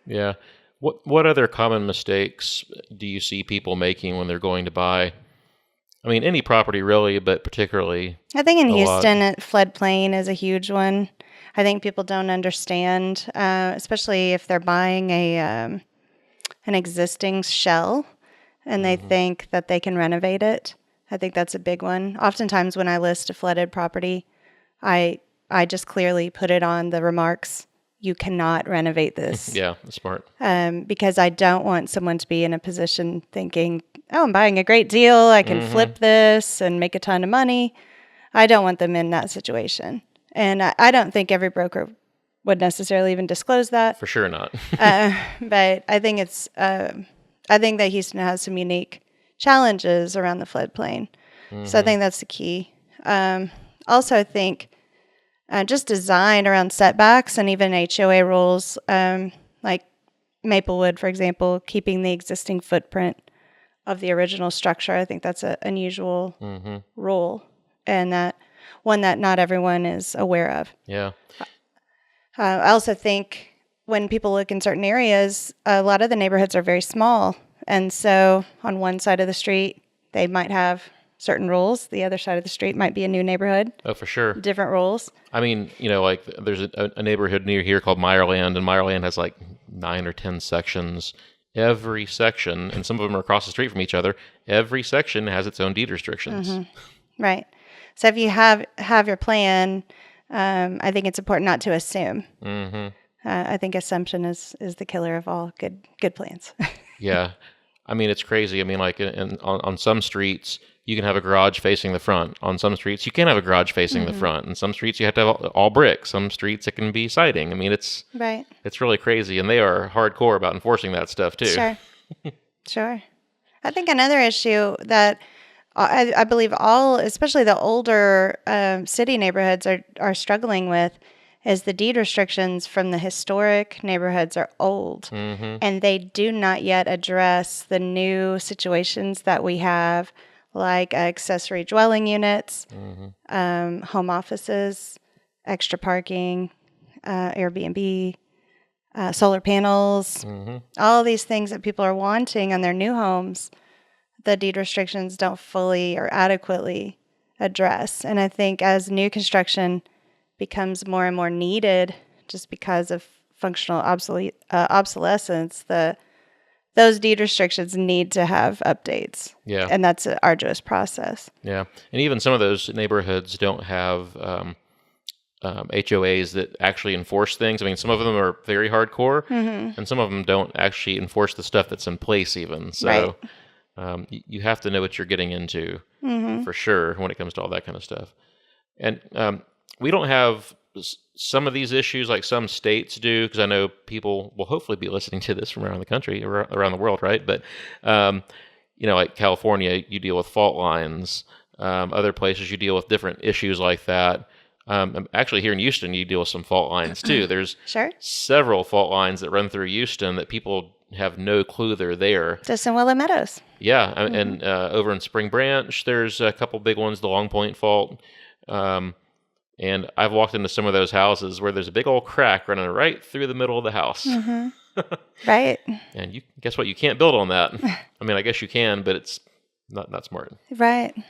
Yeah. What other common mistakes do you see people making when they're going to buy? I mean, any property really, but particularly I think in a lot. Houston, floodplain is a huge one. I think people don't understand, especially if they're buying an existing shell and they think that they can renovate it. I think that's a big one. Oftentimes, when I list a flooded property, I just clearly put it on the remarks. You cannot renovate this. Yeah, that's smart. Because I don't want someone to be in a position thinking, oh, I'm buying a great deal. I can flip this and make a ton of money. I don't want them in that situation. And I don't think every broker would necessarily even disclose that. For sure not. But I think I think that Houston has some unique challenges around the floodplain. So I think that's the key. Also, I think just design around setbacks and even HOA rules, like Maplewood, for example, keeping the existing footprint of the original structure. I think that's an unusual rule, and that one that not everyone is aware of. Yeah. I also think when people look in certain areas, a lot of the neighborhoods are very small. And so on one side of the street, they might have certain rules. The other side of the street might be a new neighborhood. Oh, for sure. Different rules. I mean, like there's a neighborhood near here called Meyerland, and Meyerland has like 9 or 10 sections. Every section, and some of them are across the street from each other, every section has its own deed restrictions. Right. So if you have your plan, I think it's important not to assume. I think assumption is the killer of all good plans. Yeah. I mean, it's crazy. I mean, like on some streets, you can have a garage facing the front. On some streets, you can't have a garage facing the front. And some streets, you have to have all brick. Some streets, it can be siding. I mean, it's really crazy. And they are hardcore about enforcing that stuff, too. Sure. I think another issue that I believe especially the older city neighborhoods are struggling with is the deed restrictions from the historic neighborhoods are old. And they do not yet address the new situations that we have, like accessory dwelling units, home offices, extra parking, Airbnb, solar panels, all these things that people are wanting on their new homes. The deed restrictions don't fully or adequately address. And I think as new construction becomes more and more needed just because of functional obsolescence, those deed restrictions need to have updates. Yeah. And that's an arduous process. Yeah. And even some of those neighborhoods don't have HOAs that actually enforce things. I mean, some of them are very hardcore, and some of them don't actually enforce the stuff that's in place even. So you have to know what you're getting into for sure when it comes to all that kind of stuff. And we don't have some of these issues like some states do, because I know people will hopefully be listening to this from around the country, around the world, right? But, like California, you deal with fault lines. Other places, you deal with different issues like that. Actually, here in Houston, you deal with some fault lines, too. There's several fault lines that run through Houston that people have no clue they're there. Just in Willow Meadows. Yeah, and over in Spring Branch, there's a couple big ones, the Long Point Fault. And I've walked into some of those houses where there's a big old crack running right through the middle of the house. Right. And guess what? You can't build on that. I mean, I guess you can, but it's not smart. Right.